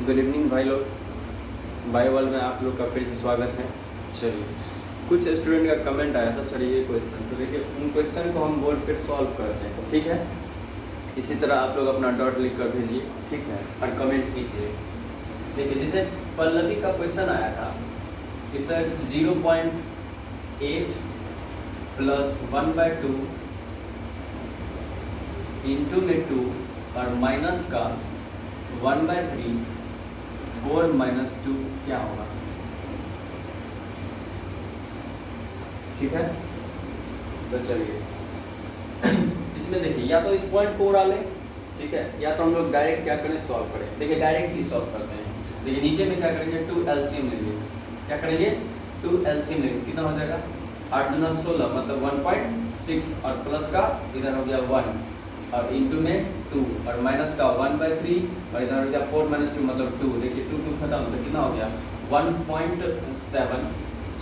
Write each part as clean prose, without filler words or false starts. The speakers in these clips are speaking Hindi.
गुड इवनिंग भाई लोग, बायोवॉल में आप लोग का फिर से स्वागत है। चलिए, कुछ स्टूडेंट का कमेंट आया था, सर ये क्वेश्चन, तो देखिए उन क्वेश्चन को हम बोर्ड पर सॉल्व करते हैं, ठीक है। इसी तरह आप लोग अपना डॉट लिख कर भेजिए, ठीक है, और कमेंट कीजिए। देखिए जैसे पल्लवी का क्वेश्चन आया था कि सर 0.8 प्लस 1/2 इंटू में 2 और माइनस का 1/3 4 माइनस 2 क्या होगा, ठीक है। तो चलिए इसमें देखिए या तो इस पॉइंट को उड़ा लें, ठीक है, या तो हम लोग डायरेक्ट क्या करें, सॉल्व करें। देखिए डायरेक्ट ही सॉल्व करते हैं। देखिए नीचे में क्या करेंगे, 2 एलसीएम लेंगे। क्या करेंगे, 2 एलसीएम लेंगे। कितना हो जाएगा, 8 दूना 16 मतलब 1.6 और प्लस का इधर हो गया 1 और इंटू में 2 और माइनस का 1/3 और इधर हो गया 4 माइनस 2 मतलब 2। देखिए 2 खत्म तो कितना हो गया 1.7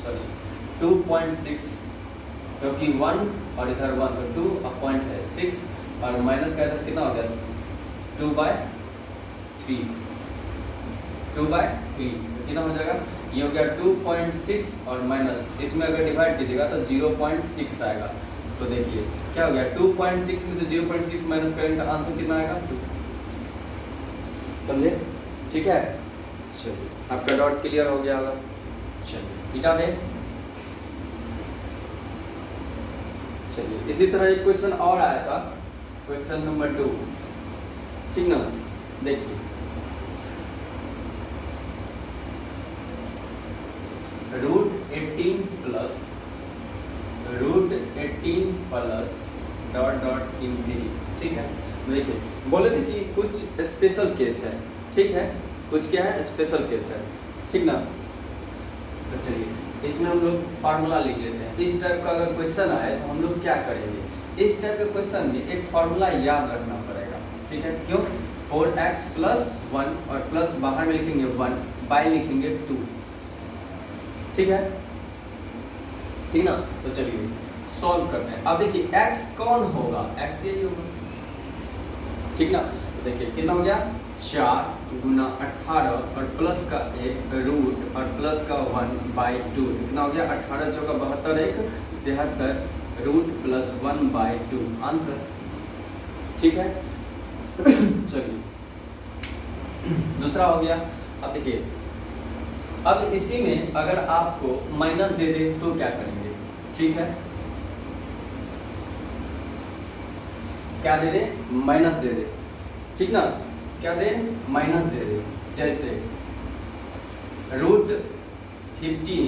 सॉरी 2.6 क्योंकि 1 और इधर 1 तो 2 और पॉइंट है 6 और माइनस का इधर कितना हो गया 2/3 2/3 तो कितना हो जाएगा, ये हो गया 2.6 और माइनस इसमें अगर डिवाइड कीजिएगा तो 0.6 आएगा। तो देखिए क्या हो गया 2.6 में से 0.6 माइनस करेंगे तो आंसर कितना आएगा 2। समझे, ठीक है। चलिए आपका डॉट क्लियर हो गया होगा। चलिए मिटा दें। चलिए इसी तरह एक क्वेश्चन और आया था, क्वेश्चन नंबर 2, ठीक ना। देखिए √18 प्लस डॉट डॉट इंफिनिटी, ठीक है। देखिए बोले थे कि कुछ स्पेशल केस है, ठीक है, कुछ क्या है, स्पेशल केस है, ठीक ना। तो चलिए इसमें हम लोग फार्मूला लिख लेते हैं। इस टाइप का अगर क्वेश्चन आए तो हम लोग क्या करेंगे, इस टाइप के क्वेश्चन में एक फार्मूला याद रखना पड़ेगा, ठीक है। क्यों, 4x प्लस 1 और प्लस बाहर में लिखेंगे 1 बाय लिखेंगे 2, ठीक है, ठीक ना। तो चलिए सॉल्व करते हैं। अब देखिए x कौन होगा, x यही होगा, ठीक ना। तो देखिए कितना हो गया 4 गुना 18 और प्लस का 1 रूट और प्लस का 1/2 कितना हो गया 18 चौका 72 1 73 रूट प्लस 1/2 आंसर, ठीक है। चलिए दूसरा हो गया। अब देखिए अब इसी में अगर आपको माइनस दे दे तो क्या करेंगे, ठीक है, क्या दे दे, माइनस दे दे, ठीक ना। क्या दे, माइनस दे दे। जैसे √15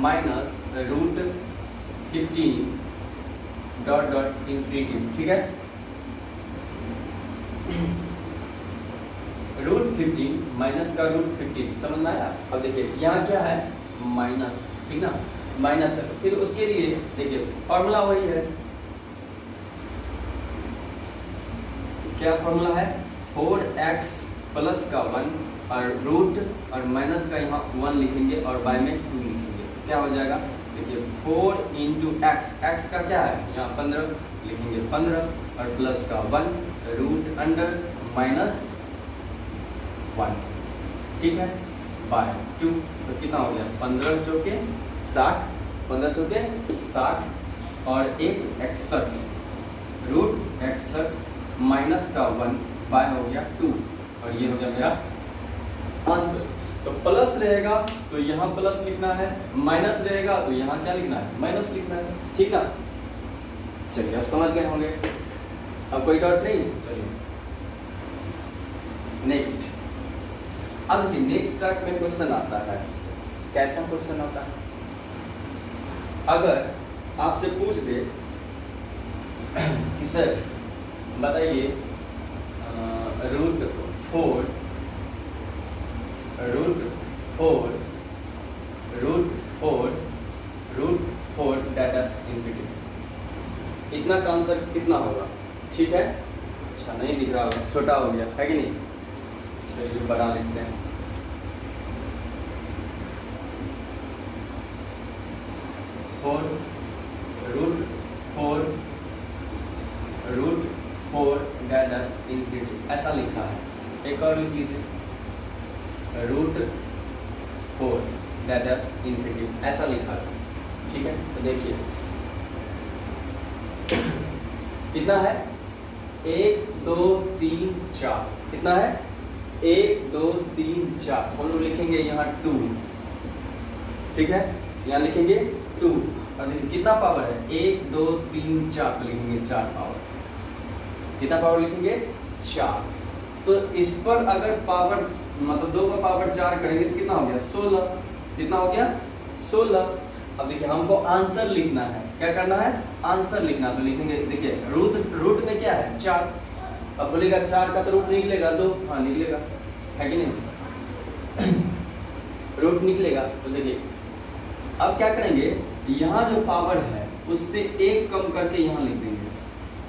माइनस √15 डॉट डॉट इंफिनिटी, ठीक है। √15 माइनस का √15 समझ में आया। अब देखिए यहाँ क्या है, माइनस, ठीक ना, माइनस है। फिर उसके लिए देखिए फॉर्मूला वही है, क्या फॉर्मूला है, 4x प्लस का 1 और रूट और माइनस का यहाँ 1 लिखेंगे और बाय में 2 लिखेंगे, क्या हो जाएगा। देखिए 4 इंटू एक्स, एक्स का क्या है यहाँ 15 लिखेंगे 15 और प्लस का 1 रूट अंडर माइनस 1, ठीक है, बाय 2 तो कितना हो गया 15 चौके 60 15 चौके 60 और 1 61 रूट 61 माइनस का 1 बाय हो गया 2 और ये हो गया मेरा आंसर। तो प्लस रहेगा तो यहाँ प्लस लिखना है, माइनस रहेगा तो यहाँ क्या लिखना है, माइनस लिखना है, ठीक ना। चलिए अब समझ गए होंगे, अब कोई डाउट नहीं। चलिए नेक्स्ट। अब देखिए नेक्स्ट टाइप में क्वेश्चन आता है, कैसा क्वेश्चन आता है, अगर आपसे पूछ दे कि सर बताइए √4 डाटा इंफिनिटी, इतना का आंसर कितना होगा, ठीक है। अच्छा नहीं दिख रहा होगा, छोटा हो गया है कि नहीं। चलिए बड़ा लिखते हैं, √4 डाटा इंफिनिटी ऐसा लिखा है। एक और लिख लीजिए √4 दैट इज इन्फिनिटी, ऐसा लिखा है। ठीक है, तो देखिए कितना है 1 2 3 4, कितना है 1 2 3 4, हम लोग लिखेंगे यहाँ 2, ठीक है, यहाँ लिखेंगे 2 और देखिए कितना पावर है 1 2 3 4, तो लिखेंगे 4 पावर, कितना पावर लिखेंगे 4। तो इस पर अगर पावर मतलब 2 का पावर 4 करेंगे तो कितना हो गया 16, कितना हो गया 16। अब देखिए हमको आंसर लिखना है, क्या करना है आंसर लिखना, तो लिखेंगे देखिए रूट में क्या है 4, अब बोलेगा 4 का तो रूट निकलेगा 2, हाँ निकलेगा, है कि नहीं रूट निकलेगा। तो देखिए अब क्या करेंगे, यहाँ जो पावर है उससे 1 कम करके यहाँ लिख देंगे,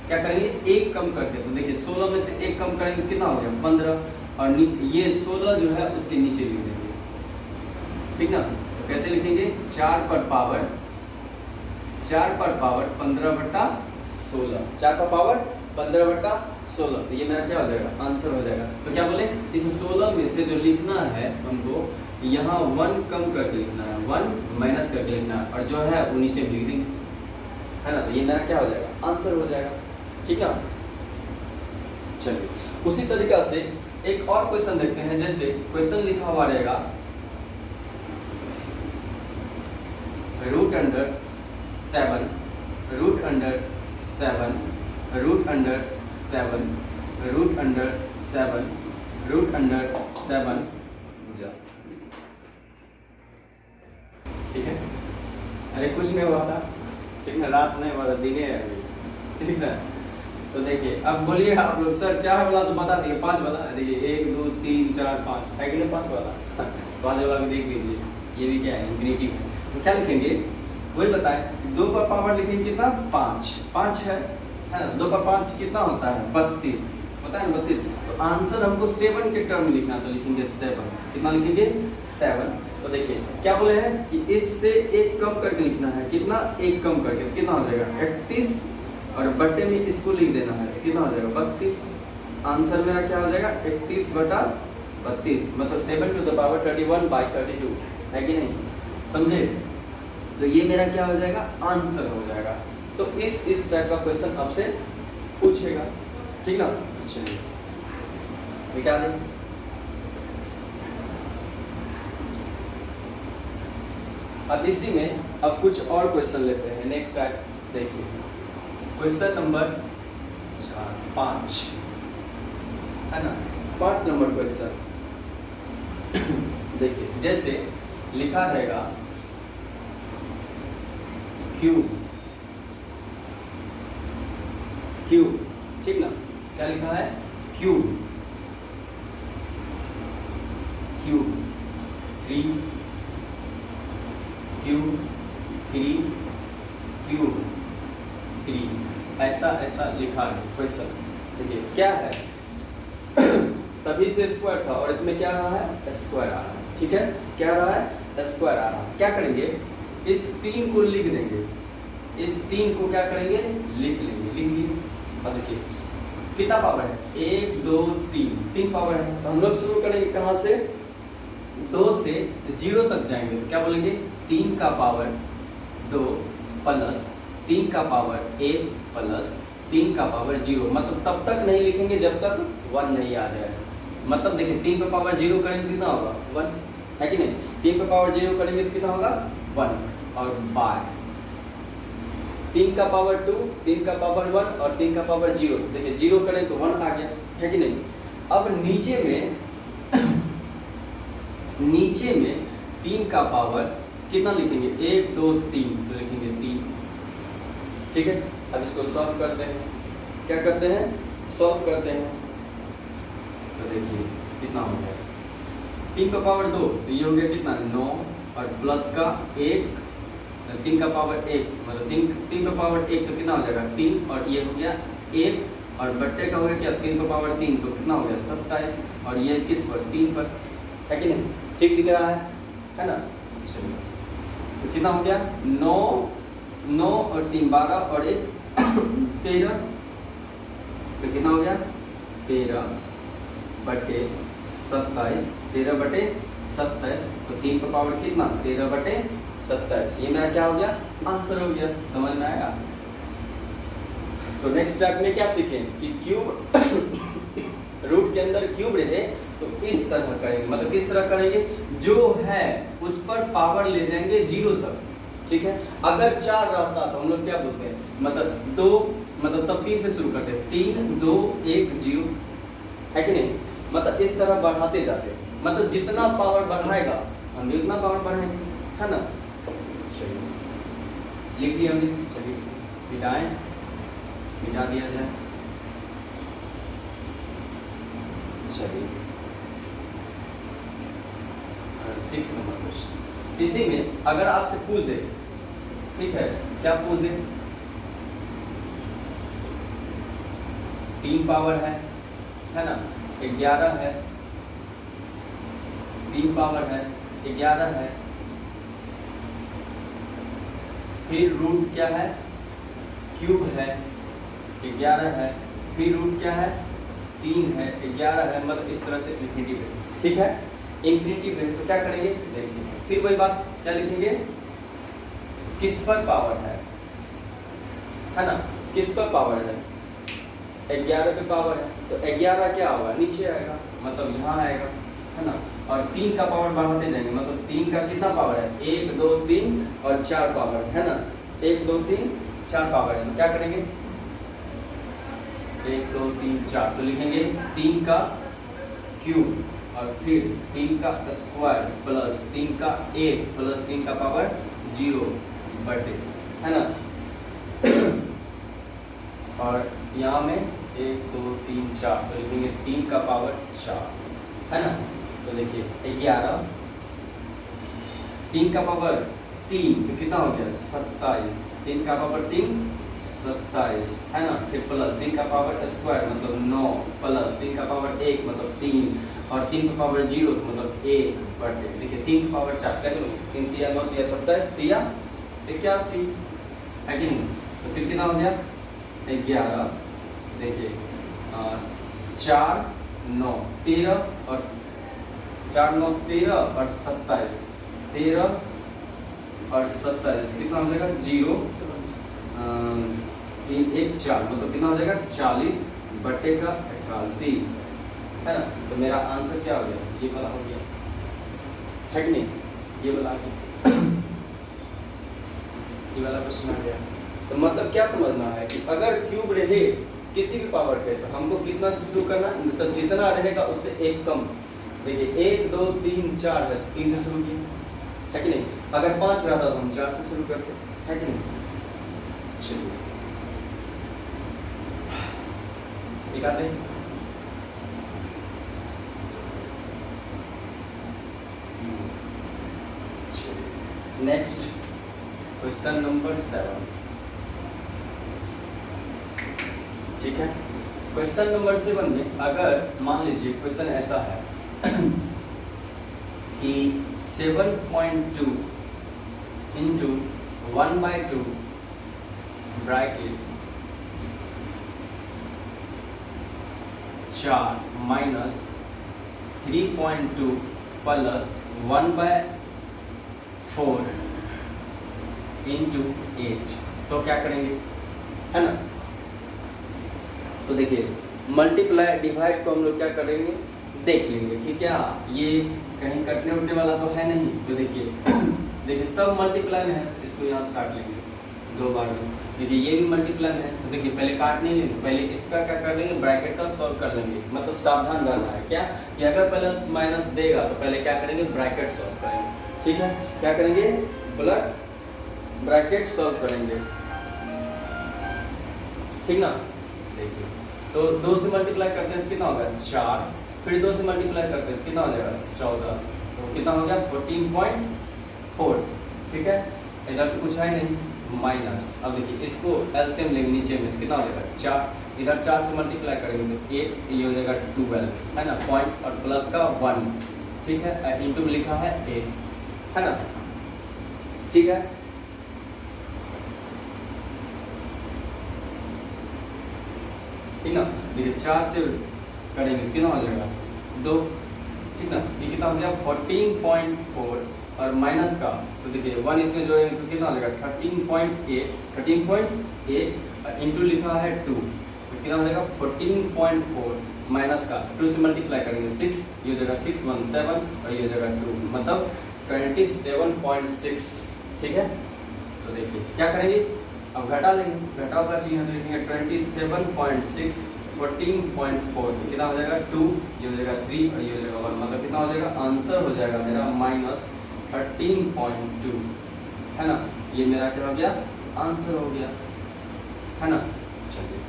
क्या करेंगे 1 कम करके, तो देखिए 16 में से 1 कम करेंगे कितना हो गया 15, और ये 16 जो है उसके नीचे लिख देंगे, ठीक ना। तो कैसे लिखेंगे 4 पर पावर 15/16, 4 पर पावर 15/16, तो ये मेरा क्या हो जाएगा आंसर हो जाएगा। तो क्या बोले इस 16 में से जो लिखना है हमको यहाँ 1 कम करके लिखना है, 1 माइनस करके लिखना है, और जो है वो नीचे लिख देंगे, है ना। तो ये मेरा क्या हो जाएगा आंसर हो जाएगा, ठीक है। चलिए उसी तरीका से एक और क्वेश्चन देखते हैं, जैसे क्वेश्चन लिखा हुआ रहेगा √7 √7 √7 ठीक है। अरे कुछ नहीं हुआ था, ठीक ना, रात नहीं हुआ था, दिने है अभी, ठीक ना। तो देखिए अब बोलिए आप लोग सर 4 वाला तो बता दिए, 5 वाला देखिए 1 2 3 4 5 है कि नहीं, 5 वाला 5 वाला भी देख लीजिए, ये भी क्या है इन्फिनिटी है। तो क्या लिखेंगे वही बताएं, 2 का पावर लिखेंगे कितना 5 है ना, 2 का 5 कितना होता है 32 होता है ना 32। तो आंसर हमको 7 के टर्म में लिखना, तो लिखेंगे 7, कितना लिखेंगे 7। तो देखिए क्या बोले हैं कि इससे 1 कम करके लिखना है, कितना 1 कम करके कितना हो जाएगा 31, और बट्टे में इसको लिख देना है, कितना हो जाएगा 32। आंसर मेरा क्या हो जाएगा 31/32, मतलब 7⁻31/32, है कि नहीं, समझे। तो ये मेरा क्या हो जाएगा आंसर हो जाएगा। तो इस टाइप का क्वेश्चन आपसे पूछेगा, ठीक ना। चलिए मिटा दें। अब इसी में अब कुछ और क्वेश्चन लेते हैं, नेक्स्ट टाइप देखिए क्वेश्चन नंबर 5 है ना, 5 नंबर क्वेश्चन देखिए जैसे लिखा रहेगा क्यूब, ठीक ना, क्या लिखा है क्यूब 3 ऐसा लिखा है क्वेश्चन। देखिए क्या है तभी से स्क्वायर था और इसमें क्या रहा है स्क्वायर आ रहा है, ठीक है, क्या रहा है स्क्वायर आ रहा है। क्या करेंगे इस 3 को लिख देंगे, इस 3 को क्या करेंगे लिख लेंगे, लिख लिए। और देखिए कितना पावर है 1 2 3 पावर है। तो हम लोग शुरू करेंगे कहाँ से 2 से 0 तक जाएंगे, तो क्या बोलेंगे 3 का पावर 2 प्लस 3 का पावर 1 प्लस 3 का पावर 0, मतलब तब तक नहीं लिखेंगे जब तक 1 नहीं आ जाए। मतलब देखिए 3 पे पावर 0 करेंगे कितना होगा 1, है कि नहीं, 3 पे पावर 0 करेंगे तो कितना होगा 1, और बाय 3 का पावर 2 3 का पावर 1 और 3 का पावर 0, देखिए 0 करें तो 1 आ गया, है कि नहीं। अब नीचे में 3 का पावर कितना लिखेंगे 1 2 3, तो लिखेंगे 3, ठीक है। अब इसको सॉल्व करते हैं, क्या करते हैं सॉल्व करते हैं। तो देखिए कितना हो गया 3 का पावर 2, तो ये हो गया कितना 9, और प्लस का 1 3 का पावर 1, मतलब 3 का पावर 1 तो कितना हो जाएगा 3, और ये हो गया 1, और बट्टे का हो गया क्या 3 का पावर 3, तो कितना हो गया 27, और ये किस पर 3 पर, है कि नहीं, ठीक दिख रहा है ना। चलिए तो कितना हो गया 9 और 3 12 और 1 13, तो कितना हो गया 13/27, 13/27, तो 3 का पावर कितना 13/27, ये मेरा क्या हो गया आंसर हो गया। समझ में आया। तो नेक्स्ट स्टेप में क्या सीखें कि क्यूब रूट के अंदर क्यूब रहे तो इस तरह करेंगे, मतलब किस तरह करेंगे, जो है उस पर पावर ले जाएंगे 0 तक, ठीक है। अगर 4 रहता तो हम लोग क्या बोलते हैं, मतलब 2, मतलब तब 3 से शुरू करते हैं, 3 2 1 0, है कि नहीं। मतलब इस तरह बढ़ाते जाते, मतलब जितना पावर बढ़ाएगा हम भी उतना पावर बढ़ाएंगे, है ना। चलिए लिख लिया हमने, चलिए मिटाएं, मिटा दिया जाए। चलिए 6 नंबर क्वेश्चन। इसी में अगर आपसे पूछ दे, ठीक है, क्या पूछ दे, 3 पावर है ना, 11 है, 3 पावर है 11 है, फिर रूट क्या है, क्यूब है, 11 है, फिर रूट क्या है 3 है, 11 है, मतलब इस तरह से इन्फिनिटी पे, ठीक है, इन्फिनिटी पे। तो क्या करेंगे देखिए, फिर वही बात क्या लिखेंगे, किस पर पावर है ना, किस पर पावर है, 11 पे पावर है, तो 11 क्या होगा नीचे आएगा, मतलब यहाँ आएगा, है ना। और 3 का पावर बढ़ाते जाएंगे, मतलब 3 का कितना पावर है, 1 2 3 और 4 पावर है ना, 1 2 3 4 पावर है, तो क्या करेंगे 1 2 3 4, तो लिखेंगे 3 का क्यूब और फिर 3 का स्क्वायर प्लस 3 का 1 प्लस 3 का पावर 0 बटे, है ना। और यहाँ में 1 2 3 4, तो लिखेंगे 3 का पावर 4, है ना। तो देखिए 11, 3 का पावर 3 तो कितना हो गया 27, 3 का पावर 3 27, है ना। फिर प्लस 3 का पावर स्क्वायर मतलब 9 प्लस 3 का पावर 1 मतलब 3 और 3 का पावर 0 तो मतलब 1 बटे, देखिए 3 का पावर 4 कैसे होगा, 3 3 9 3 27 3 81, है कि नहीं। तो फिर कितना हो गया 11, देखिए 4 9 13 और 4 9 13 और 27, 13 और 27 कितना हो जाएगा 0 3 1 4, मतलब कितना हो जाएगा 40 बटे का 81, है ना। तो मेरा आंसर क्या हो गया, ये वाला हो गया, है कि नहीं, ये वाला आ गया, ये वाला क्वेश्चन आ गया। तो मतलब क्या समझना है कि अगर क्यूब रहे किसी भी पावर पे तो हमको कितना से शुरू करना है, मतलब जितना रहेगा उससे एक कम। देखिए 1 2 3 4 है, 3 से शुरू किए, है कि नहीं। अगर 5 रहता तो हम 4 से शुरू करते, है कि नहीं। चलिए दिखाते हैं। नेक्स्ट क्वेश्चन नंबर 7, ठीक है। क्वेश्चन नंबर 7 में अगर मान लीजिए क्वेश्चन ऐसा है कि 7.2 into 1/2 bracket 4 minus 3.2 plus 1/4 into 8, तो क्या करेंगे, है ना। तो देखिए मल्टीप्लाई डिवाइड को हम लोग क्या करेंगे देख लेंगे कि क्या ये कहीं कटने उठने वाला तो है नहीं। तो देखिए देखिए सब मल्टीप्लाई में है, इसको यहाँ से काट लेंगे 2 बार में। देखिए ये भी मल्टीप्लाई में है, तो देखिए पहले काट नहीं लेंगे, पहले इसका क्या कर लेंगे ब्रैकेट का सॉल्व कर लेंगे। मतलब सावधान रहना है क्या कि अगर प्लस माइनस देगा तो पहले क्या करेंगे ब्रैकेट सॉल्व करेंगे, ठीक है। क्या करेंगे ब्रैकेट सॉल्व करेंगे, ठीक ना। देखिए तो 2 से मल्टीप्लाई करते हैं तो कितना होगा 4, फिर 2 से मल्टीप्लाई करते हैं कितना हो जाएगा 14, तो कितना हो गया 14.4, ठीक है। इधर तो कुछ है नहीं माइनस, अब देखिए इसको एलसीएम लेंगे नीचे में कितना हो जाएगा 4, इधर 4 से मल्टीप्लाई करेंगे तो 8, ये हो जाएगा 12, है ना। पॉइंट और प्लस का 1, ठीक है, इंटू में लिखा है 8, है ना, ठीक है। ठीक ना। देखिए 4 से करेंगे कितना हो जाएगा 2, ठीक ना। ये कितना हो गया 14.4 और माइनस का तो देखिए 1 इसमें जो है तो कितना हो जाएगा 13.8 इंटू लिखा है 2 तो कितना हो जाएगा 14.4 माइनस का 2 से मल्टीप्लाई करेंगे 6, ये हो जाएगा 617 और ये हो जाएगा 2 मतलब 27.6। ठीक है, तो देखिए क्या करेंगे, अब घटा लेंगे, घटाव का चिन्ह तो लिखेंगे 27.6 14.4 तो कितना हो जाएगा 2, ये हो जाएगा 3 और ये हो जाएगा 1 मतलब कितना हो जाएगा, आंसर हो जाएगा मेरा -13.2 है ना। ये मेरा क्या हो गया, आंसर हो गया है ना। चलिए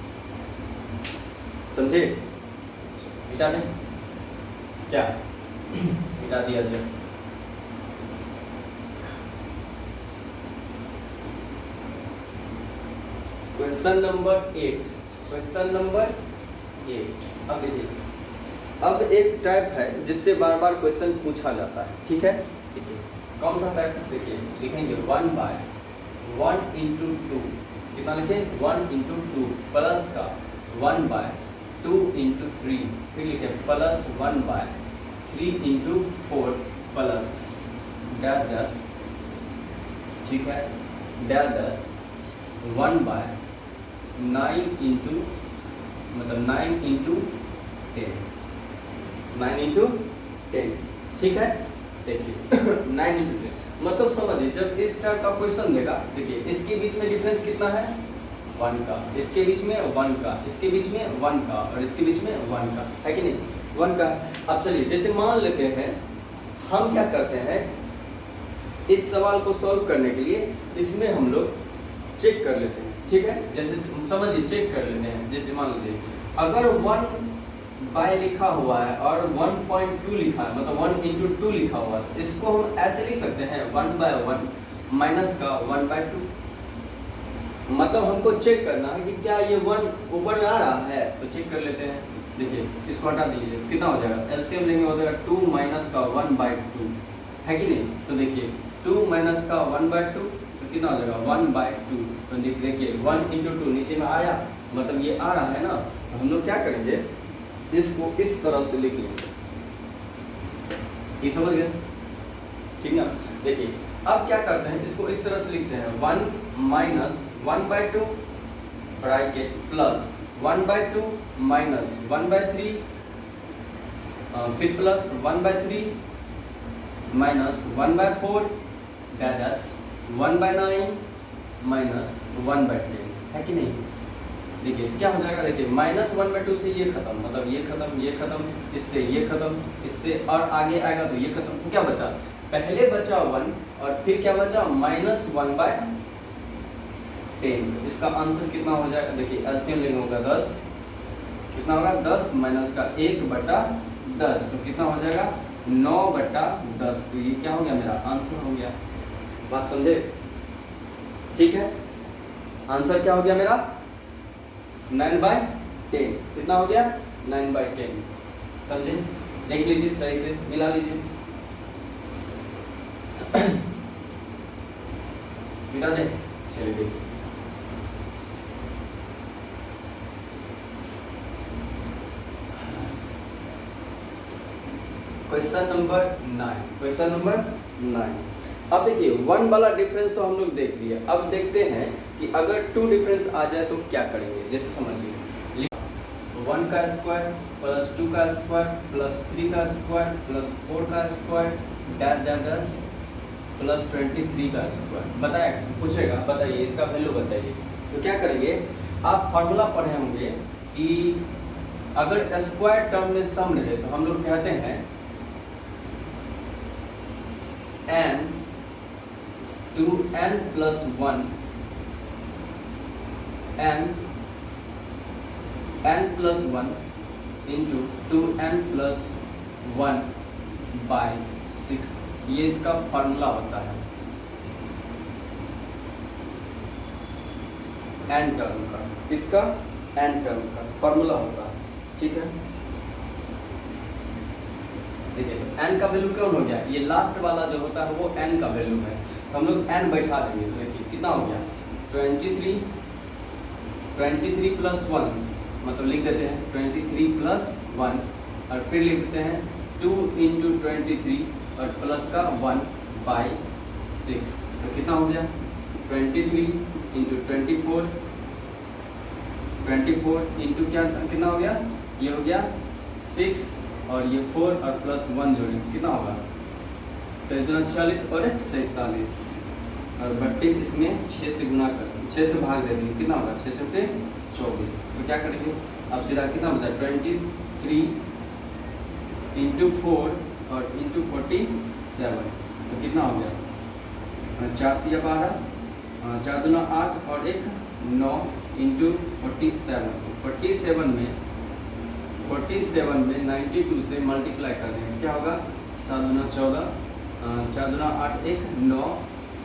समझे, मिटा दें क्या, मिटा दिया जाए। Question number 8, question number 8। अब देखिए, अब एक टाइप है जिससे बार बार क्वेश्चन पूछा जाता है। ठीक है, देखिए कौन सा टाइप है, देखिए लिखेंगे 1/1 × 2 कितना लिखें 1 × 2 प्लस का 1/2 × 3 फिर लिखे प्लस 1/3 × 4 प्लस डैश डैश। ठीक है, डैश डैश 1/9 × मतलब 9 × 10 9 × 10। ठीक है, देखिए 9 × 10 मतलब समझिए जब इस टाइप का क्वेश्चन देगा, देखिए इसके बीच में डिफरेंस कितना है 1 का, इसके बीच में 1 का, इसके बीच में 1 का और इसके बीच में 1 का, है कि नहीं 1 का। अब चलिए जैसे मान लेते हैं, हम क्या करते हैं इस सवाल को सॉल्व करने के लिए इसमें हम लोग चेक कर लेते हैं। ठीक है, जैसे समझिए चेक कर लेते हैं, जैसे मान लीजिए अगर 1 लिखा हुआ है और 1.2 लिखा है मतलब 1 × 2 लिखा हुआ है, इसको हम ऐसे लिख सकते हैं 1/1 माइनस का 1/2। मतलब हमको चेक करना है कि क्या ये 1 ऊपर में आ रहा है, तो चेक कर लेते हैं। देखिए इसको हटा दीजिए, कितना हो जाएगा, एलसीएम लेंगे हो जाएगा 2 माइनस का 1/2 है कि नहीं। तो देखिए 2 माइनस का 1/2 तो कितना हो जाएगा 1/2। तो देखिए 1 × 2 नीचे में आया मतलब ये आ रहा है ना, तो हम लोग क्या करेंगे इसको इस तरह से लिख लेंगे। ये समझ गए, ठीक ना। देखिए अब क्या करते हैं, इसको इस तरह से लिखते हैं 1 माइनस 1/2 ब्रैकेट प्लस 1/2 माइनस 1/3 फिर प्लस 1/3 माइनस 1/4 डैश 1/9 माइनस 1/10 है कि नहीं। देखिए क्या हो जाएगा, देखिए -1/2 से ये खत्म मतलब ये खत्म इससे ये खत्म इससे और आगे आएगा तो ये खत्म, तो क्या बचा, पहले बचा 1 और फिर क्या बचा -1/10। इसका आंसर कितना हो जाएगा, देखिए एलसीएम लेंगे होगा 10, कितना होगा 10 माइनस का 1/10 तो कितना हो जाएगा 9/10। तो ये क्या हो गया, मेरा आंसर हो गया। बात समझे, ठीक है। आंसर क्या हो गया मेरा 9/10। कितना हो गया 9/10, समझे। देख लीजिए सही से मिला लीजिए, मिला दे। चलिए देखिए क्वेश्चन नंबर 9, क्वेश्चन नंबर 9। अब देखिए 1 वाला डिफरेंस तो हम लोग देख लिए, अब देखते हैं कि अगर 2 डिफरेंस आ जाए तो क्या करेंगे। जैसे समझिए 1 का स्क्वायर प्लस 2 का स्क्वायर प्लस 3 का स्क्वायर प्लस 4 का square dash dash dash plus 23 का स्क्वायर। बताया पूछेगा, बताइए इसका वैल्यू बताइए। तो क्या करेंगे, आप फार्मूला पढ़े होंगे कि अगर स्क्वायर टर्म में सम रहे तो हम लोग कहते हैं n to n plus 1 n plus 1 into 2n plus 1/6, ये इसका फार्मूला होता है n टर्म का, इसका n टर्म का फार्मूला होता है। ठीक है, देखिए n का वैल्यू कौन हो गया, ये लास्ट वाला जो होता है वो n का वैल्यू है, तो हम लोग n बैठा देंगे। तो देखिए कितना हो गया 23 प्लस 1 मतलब लिख देते हैं 23 प्लस 1 और फिर लिख देते हैं 2 इंटू 23 और प्लस का 1/6, तो कितना हो गया 23 इंटू 24 इंटू क्या कितना हो गया, ये हो गया 6 और ये 4 और प्लस 1 जोड़ेंगे कितना होगा, तो 46 और 47 और बट्टे इसमें 6 से गुना कर 6 से भाग दे देंगे कितना होगा 6 चौके 24, तो क्या करेंगे अब सीधा कितना बचा 23 इंटू 4 और इंटू 47, तो कितना हो गया 4 तिया 12 4 दूना 8 और 1 9 इंटू 47 में 92 से मल्टीप्लाई कर देंगे क्या होगा 7 दूना 14 4 दूना 8 1 9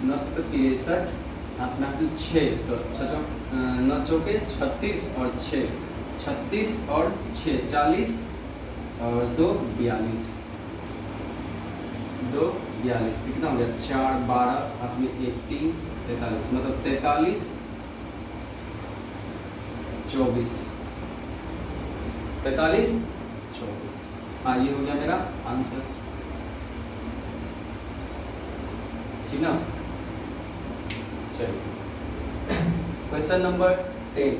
9 से 63 अपना से 6, तो 9 चौके 36 और 6 40 और 2 42, तो कितना हो गया 4 12 हाथ में 1 3 43, मतलब 43 24 हाँ ये हो गया मेरा आंसर, ठीक ना। चलिए क्वेश्चन नंबर 10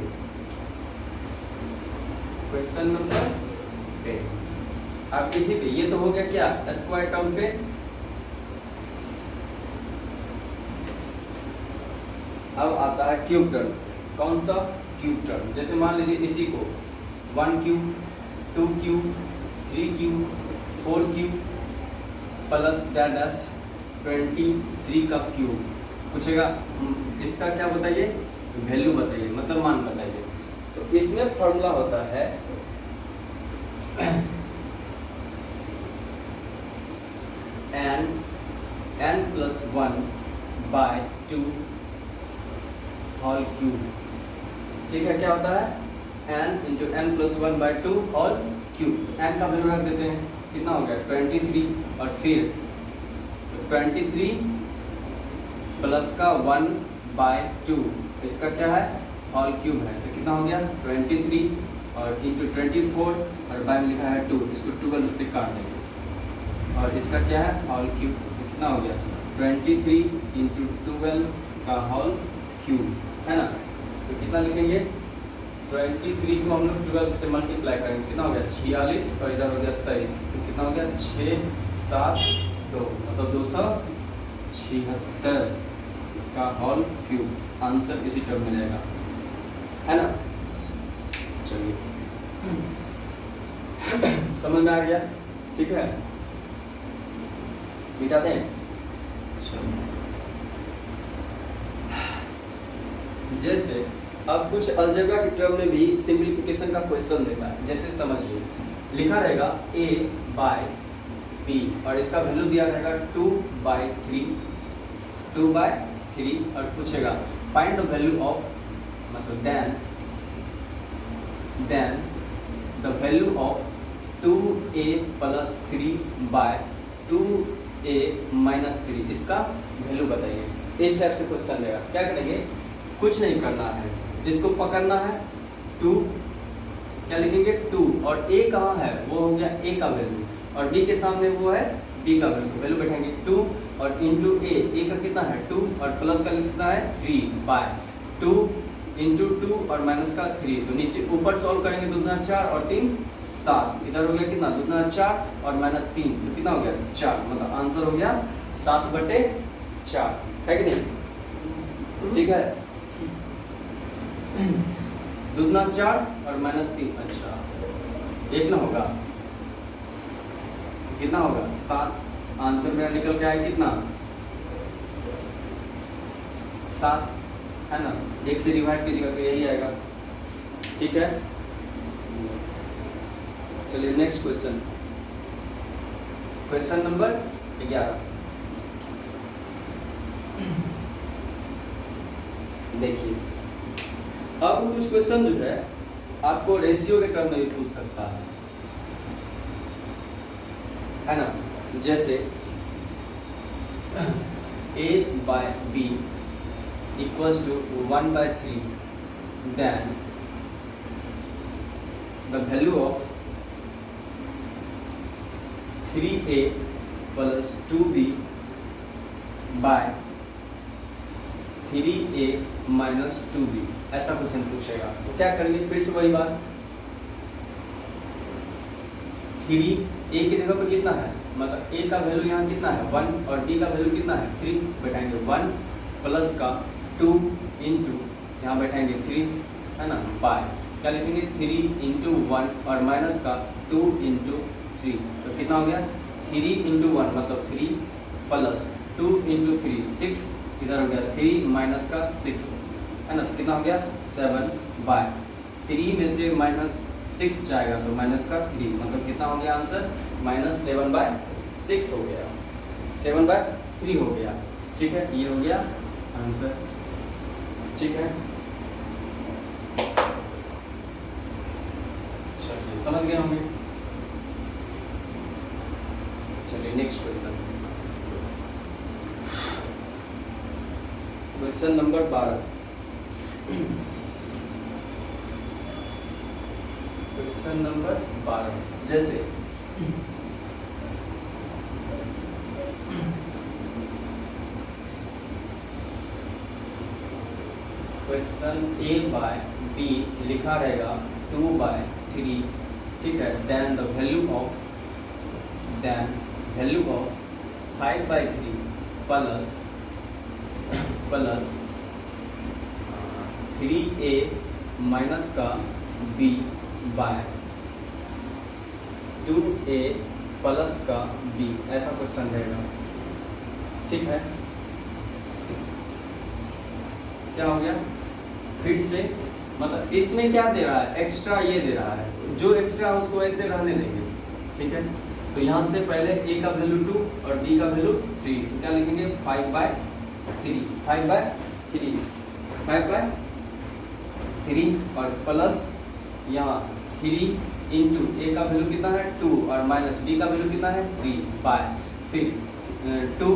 आप किसी पे, ये तो हो गया क्या स्क्वायर टर्म पे, अब आता है क्यूब टर्म। कौन सा क्यूब टर्म, जैसे मान लीजिए इसी को 1 cube 2 cube 3 cube 4 cube plus dash 23 का क्यूब पूछेगा, इसका क्या बताइए वैल्यू बताइए, मतलब मान बताइए। तो इसमें फॉर्मूला होता है n plus 1/2 होल क्यूब, ठीक है। क्या होता है n into n plus 1/2 whole cube, n का वैल्यू रख देते हैं कितना हो गया 23 और फिर 23 प्लस का 1/2 इसका क्या है होल क्यूब है, तो कितना हो गया 23 और इंटू 24 और बाय में लिखा है 2, इसको 12 से काट देंगे और इसका क्या है होल क्यूब, तो कितना हो गया 23 इंटू 12 का होल क्यूब है ना। तो कितना लिखेंगे 23 को हम लोग 12 से मल्टीप्लाई करेंगे कितना हो गया 46 और इधर हो गया 23, तो कितना हो गया 6 7 2 मतलब 276 का होल क्यूब, आंसर इसी टर्म में जाएगा है ना। चलिए समझ में आ गया, ठीक है मिटाते हैं। जैसे अब कुछ अलजेब्रा के टर्म में भी सिंपलीफिकेशन का क्वेश्चन देता है, जैसे समझिए लिखा रहेगा a/b और इसका वैल्यू दिया रहेगा 2/3 और पूछेगा फाइंड द वैल्यू ऑफ, मतलब then the value of 2a + 3/2a - 3, इसका वैल्यू बताइए। इस टाइप से क्वेश्चन देगा, क्या करेंगे कुछ नहीं करना है, इसको पकड़ना है 2, क्या लिखेंगे 2 और a कहाँ है वो हो गया a का वैल्यू और b के सामने वो है b का वैल्यू बैठाएंगे 2 और इंटू a का कितना है 2 और प्लस का कितना है 3/2 इंटू 2 और माइनस का 3, तो नीचे ऊपर सॉल्व करेंगे 2 × 4 और 3 7, इधर हो गया कितना 2 × 4 और -3, तो कितना हो गया 4, मतलब आंसर हो गया 7/4 है कि नहीं, ठीक है 2 × 4 और -3, अच्छा एक ना होगा कितना होगा 7, आंसर मेरा निकल के आया कितना 7 है ना, 1 से डिवाइड कीजिएगा तो यही आएगा, ठीक है। चलिए नेक्स्ट क्वेश्चन नंबर 11 देखिए। अब कुछ क्वेश्चन जो है आपको रेशियो के टर्म में भी पूछ सकता है ना, जैसे a/b equals to 1/3, then the value of 3 3a plus 2b by 3a minus 2b, ऐसा क्वेश्चन पूछेगा। तो क्या करेंगे, फिर से वही बात, 3a की जगह पर कितना है, मतलब a का वैल्यू यहाँ कितना है 1 और b का वैल्यू कितना है 3, बैठाएंगे 1 प्लस का 2 इंटू यहाँ बैठाएंगे 3, है ना, बाय क्या लिखेंगे 3 इंटू 1 और माइनस का 2 इंटू 3, तो कितना हो गया 3 इंटू 1 मतलब 3 प्लस 2 इंटू 3 6, इधर हो गया 3 माइनस का 6, है ना, तो कितना हो गया 7 बाय 3 में से माइनस 6 जाएगा तो माइनस का 3, मतलब कितना हो गया आंसर माइनस 7 बाय 6 हो गया, 7 बाय 3 हो गया। ठीक है, ये हो गया आंसर। ठीक है, चलिए समझ गए होंगे। चलिए next question, question number 12। Question number 12 जैसे क्वेश्चन a बाय b लिखा रहेगा 2 बाय 3, ठीक है, then the value of 5 by 3 plus 3a minus का b बाय 2a प्लस का b, ऐसा क्वेश्चन रहेगा। ठीक है, क्या हो गया, फिर से मतलब इसमें क्या दे रहा है, एक्स्ट्रा ये दे रहा है, जो एक्स्ट्रा है उसको ऐसे रहने देंगे। ठीक है, तो यहाँ से पहले a का वैल्यू 2 और b का वैल्यू 3, तो क्या लिखेंगे 5 बाय 3, 5 बाय 3, 5 बाय 3 और प्लस यहाँ 3 इंटू a का वैल्यू कितना है 2 और माइनस b का वैल्यू कितना है 3 बाय फिर 2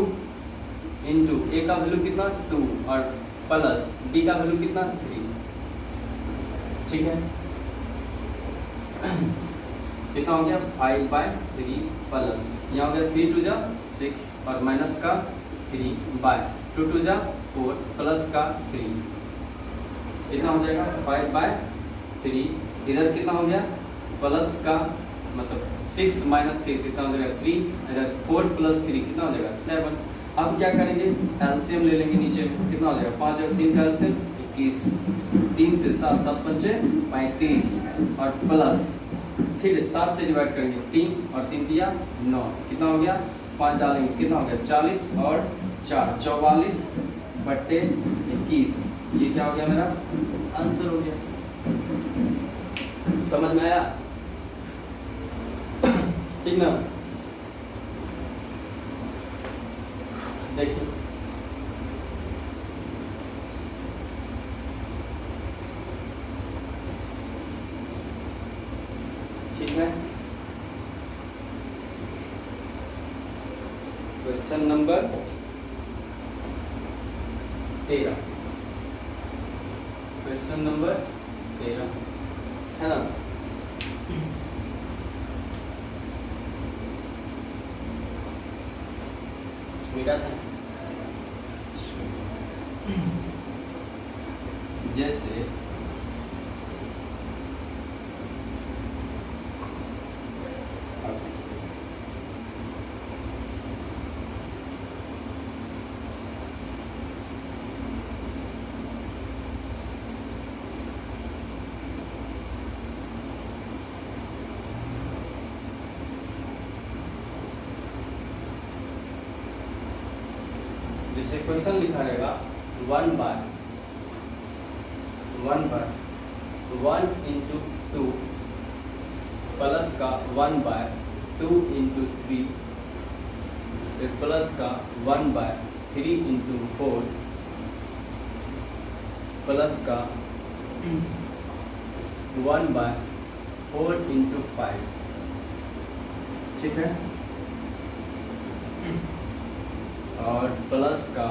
इंटू a का वैल्यू कितना 2 और प्लस b का वैल्यू कितना 3। ठीक है, कितना हो गया 5 बाय 3 प्लस यहाँ हो गया 3 2 6 और माइनस का 3 बाय 2 2 4 प्लस का 3, कितना हो जाएगा 5 बाय 3, इधर कितना हो गया प्लस का मतलब 6 माइनस 3 कितना हो जाएगा 3, इधर 4 प्लस 3 कितना हो जाएगा 7। अब क्या करेंगे, एलसीएम ले लेंगे, नीचे कितना हो जाएगा 5 और 3 का एलसीएम 21, 3 से 7 7 पंचे 35 और प्लस फिर 7 से डिवाइड करेंगे 3 और 3 दिया 9, कितना हो गया 5 डालेंगे कितना हो गया 40 और 4 44 बट्टे 21, ये क्या हो गया मेरा आंसर हो गया। समझ में आया, ठीक ना। देखिए ठीक है, क्वेश्चन नंबर 13, क्वेश्चन नंबर 13 है ना। मीठा था जैसे जैसे क्वेश्चन लिखा रहेगा 1 बाय 1 इंटू 2 प्लस का 1 बाय 2 इंटू 3 फिर प्लस का 1 बाय 3 इंटू 4 प्लस का 1 बाय 4 इंटू 5, ठीक है, और प्लस का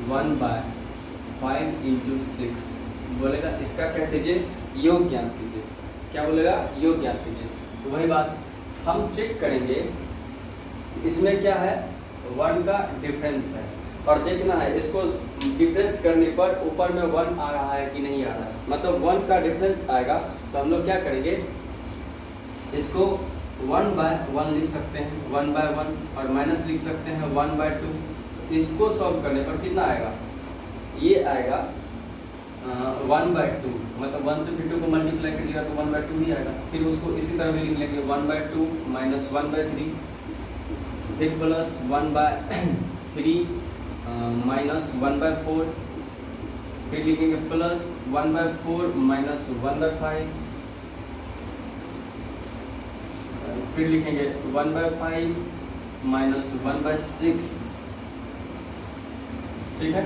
1 बाय 5 इंटू 6 बोलेगा, इसका क्या कीजिए योग ज्ञान कीजिए। क्या बोलेगा योग ज्ञान कीजिए। तो वही बात हम चेक करेंगे इसमें क्या है, 1 का डिफरेंस है और देखना है इसको डिफरेंस करने पर ऊपर में 1 आ रहा है कि नहीं आ रहा है, मतलब 1 का डिफरेंस आएगा तो हम लोग क्या करेंगे, इसको 1/1 लिख सकते हैं, 1/1 और माइनस लिख सकते हैं 1/2। इसको सॉल्व करने पर कितना आएगा, ये आएगा 1/2, मतलब 1 से फिर 2 को मल्टीप्लाई करिएगा तो 1/2 ही आएगा। फिर उसको इसी तरह भी लिख लेंगे 1/2 माइनस 1/3, फिर प्लस 1/3 माइनस 1/4, फिर लिखेंगे प्लस 1/4 माइनस 1/5, फिर लिखेंगे 1/5 माइनस 1/6, ठीक है।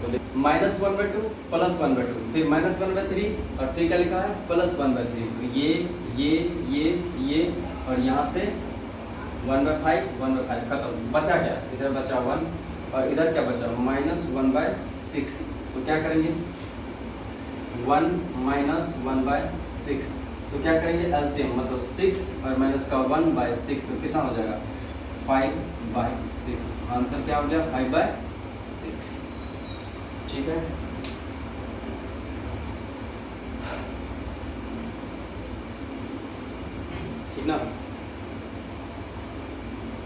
तो माइनस 1/2 प्लस 1/2, फिर माइनस 1/3 और फिर क्या लिखा है प्लस 1/3। तो ये और यहाँ से 1/5 खत्म, बचा क्या, इधर बचा 1 और इधर क्या बचा माइनस 1/6। तो क्या करेंगे 1 माइनस 1/6, तो क्या करेंगे एलसीएम, मतलब 6 और माइनस का 1/6, तो कितना हो जाएगा 5/6। आंसर क्या हो गया 5/6, ठीक है। ठीक ना,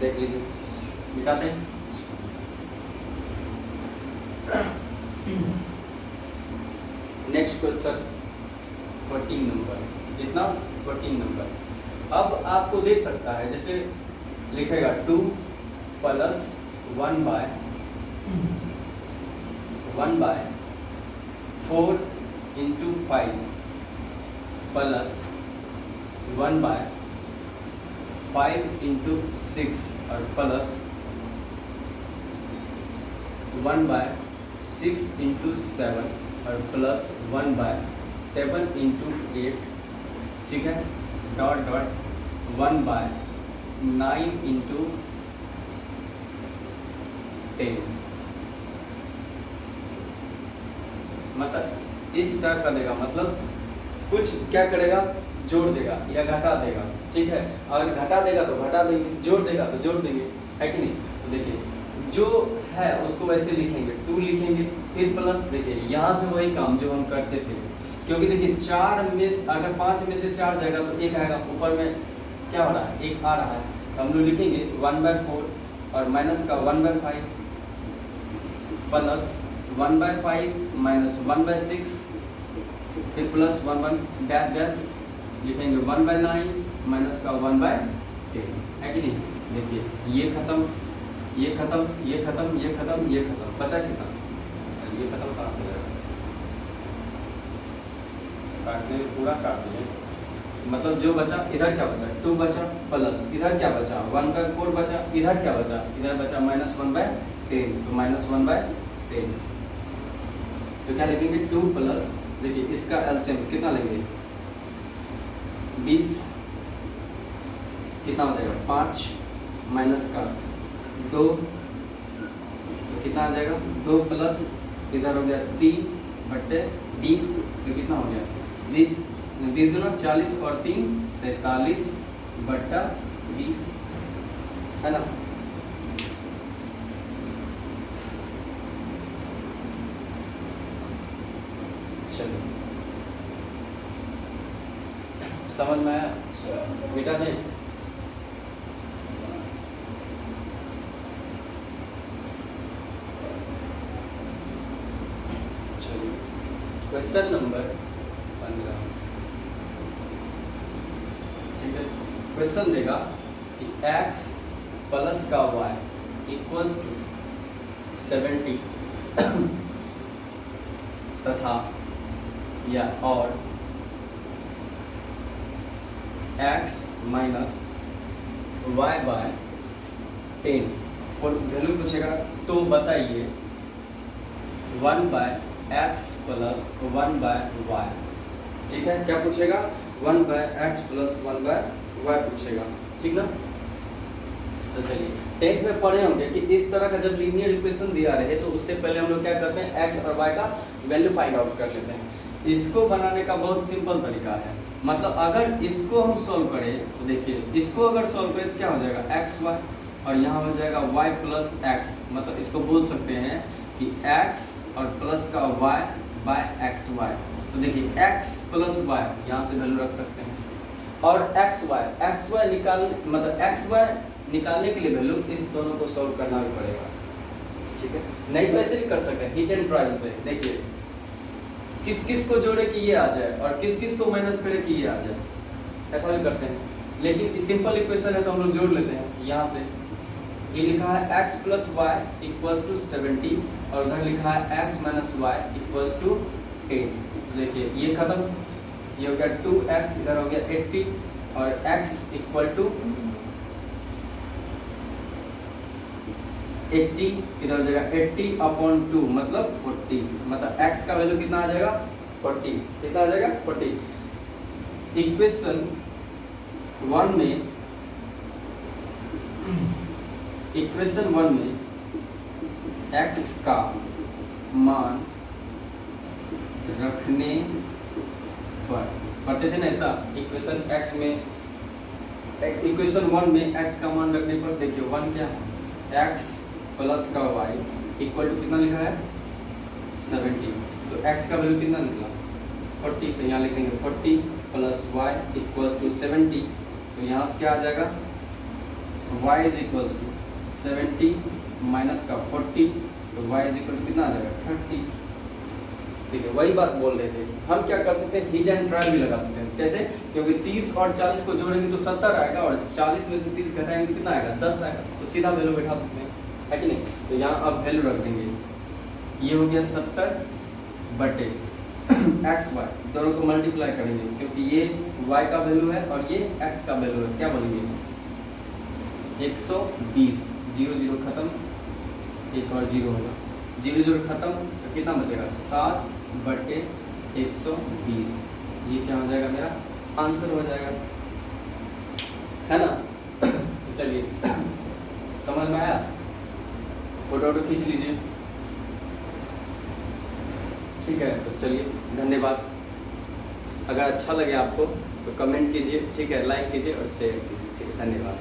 देख लीजिए, मिटाते हैं। नेक्स्ट क्वेश्चन 14 नंबर, कितना 14 नंबर। अब आपको दे सकता है, जैसे लिखेगा 2 प्लस 1/4 इंटू 5 प्लस 1/5 इंटू 6 और प्लस 1/6 इंटू 7 और प्लस 1/7 इंटू 8, ठीक है, डॉट डॉट 1/9 इंटू 10, मतलब इस टाइप का देगा, मतलब कुछ क्या करेगा जोड़ देगा या घटा देगा, ठीक है। अगर घटा देगा तो घटा देंगे, जोड़ देगा तो जोड़ देंगे, है कि नहीं। तो देखिए जो है उसको वैसे लिखेंगे, 2 लिखेंगे, फिर प्लस, देखिए यहाँ से वही काम जो हम करते थे, क्योंकि देखिए 4 में अगर 5 में से 4 जाएगा तो 1 आएगा, ऊपर में क्या हो रहा है 1 आ रहा है, तो हम लोग लिखेंगे 1/4 और माइनस का 1/5 प्लस 1/5 माइनस 1/6, फिर प्लस 1 डैश डैश लिखेंगे 1/9 माइनस का 1/10, है कि नहीं। देखिए ये खत्म, ये खत्म, ये खत्म, ये खत्म, ये खत्म, बचा कितना, ये खत्म कहाँ से हो जाएगा, काटने में पूरा काट दिए, मतलब जो बचा इधर क्या बचा 2 बचा, प्लस इधर क्या बचा 1/4 बचा, इधर क्या बचा, इधर बचा माइनस 1/10, तो माइनस 1/10, तो क्या लिखेंगे 2 प्लस, देखिए इसका एलसीएम कितना लेंगे 20, कितना हो जाएगा 5 माइनस का 2, तो कितना आ जाएगा 2 प्लस इधर हो गया 3/20, तो कितना हो गया 20 दूना 40 और 3 43/20, है ना। चलिए समझ में आया, मिटा दें। चलिए क्वेश्चन नंबर 15, ठीक है। क्वेश्चन देगा कि x प्लस का y इक्वल्स टू 70 तथा या और x माइनस y/10 और वैल्यू पूछेगा, तो बताइए 1/x प्लस 1/y, ठीक है। क्या पूछेगा 1/x प्लस 1/y पूछेगा, ठीक ना। तो चलिए 10th में पढ़े होंगे कि इस तरह का जब लीनियर इक्वेशन दिया रहे तो उससे पहले हम लोग क्या करते हैं x और y का वैल्यू फाइंड आउट कर लेते हैं। इसको बनाने का बहुत सिंपल तरीका है, मतलब अगर इसको हम सॉल्व करें तो देखिए, इसको अगर सॉल्व करें तो क्या हो जाएगा एक्स वाई, और यहाँ हो जाएगा y प्लस एक्स, मतलब इसको बोल सकते हैं कि x और प्लस का y बाय एक्स वाई। तो देखिए x प्लस y यहाँ से वैल्यू रख सकते हैं, और एक्स वाई निकाल मतलब एक्स वाई निकालने के लिए वैल्यू इस दोनों को सॉल्व करना भी पड़ेगा, ठीक है। नहीं तो ऐसे भी कर सकते हैं हिट एंड ट्रायल से। देखिए किस किस को जोड़े कि ये आ जाए और किस किस को माइनस करे कि ये आ जाए, ऐसा भी करते हैं। लेकिन सिंपल इक्वेशन है तो हम लोग जोड़ लेते हैं। यहाँ से ये लिखा है x plus y equals to 70 और उधर लिखा है x minus y equals to 8। देखिए ये खत्म, ये हो गया 2x, इधर हो गया 80 और x इक्वल टू 80, इधर हो जाएगा 80/2 मतलब 40, मतलब x का वैल्यू कितना आ जाएगा 40, कितना आ जाएगा 40। इक्वेशन 1 में x का मान रखने पर, पढ़ते थे ना ऐसा इक्वेशन x में, इक्वेशन 1 में x का मान रखने पर देखिए 1 क्या है x प्लस का y इक्वल टू कितना लिखा है 70, तो x का वैल्यू कितना निकला 40, तो यहाँ लिख देंगे 40 प्लस y इक्वल्स टू 70, तो यहाँ से क्या आ जाएगा y is equals to 70 minus का 40, तो y इज इक्वल टू कितना आ जाएगा 30। ठीक है, वही बात बोल रहे थे। हम क्या कर सकते हैं, हिट एंड ट्रायल भी लगा सकते हैं। कैसे? क्योंकि 30 और 40 को जोड़ेंगे तो 70 आएगा और 40 में से 30 घटाएंगे तो कितना आएगा 10 आएगा, तो सीधा वैल्यू बैठा सकते हैं, है कि नहीं। तो यहाँ अब वैल्यू रख देंगे, ये हो गया 70 बटे एक्स वाई, दोनों को मल्टीप्लाई करेंगे क्योंकि ये y का वैल्यू है और ये x का वैल्यू है। क्या बोलेंगे 120, 0 0 खत्म, एक और 0 होगा, 0 0 खत्म, तो कितना बचेगा 7 बटे 120, ये क्या हो जाएगा मेरा आंसर हो जाएगा, है ना। चलिए समझ में आया, फोटो खींच लीजिए, ठीक है। तो चलिए धन्यवाद। अगर अच्छा लगे आपको तो कमेंट कीजिए, ठीक है, लाइक कीजिए और शेयर कीजिए, ठीक है, धन्यवाद।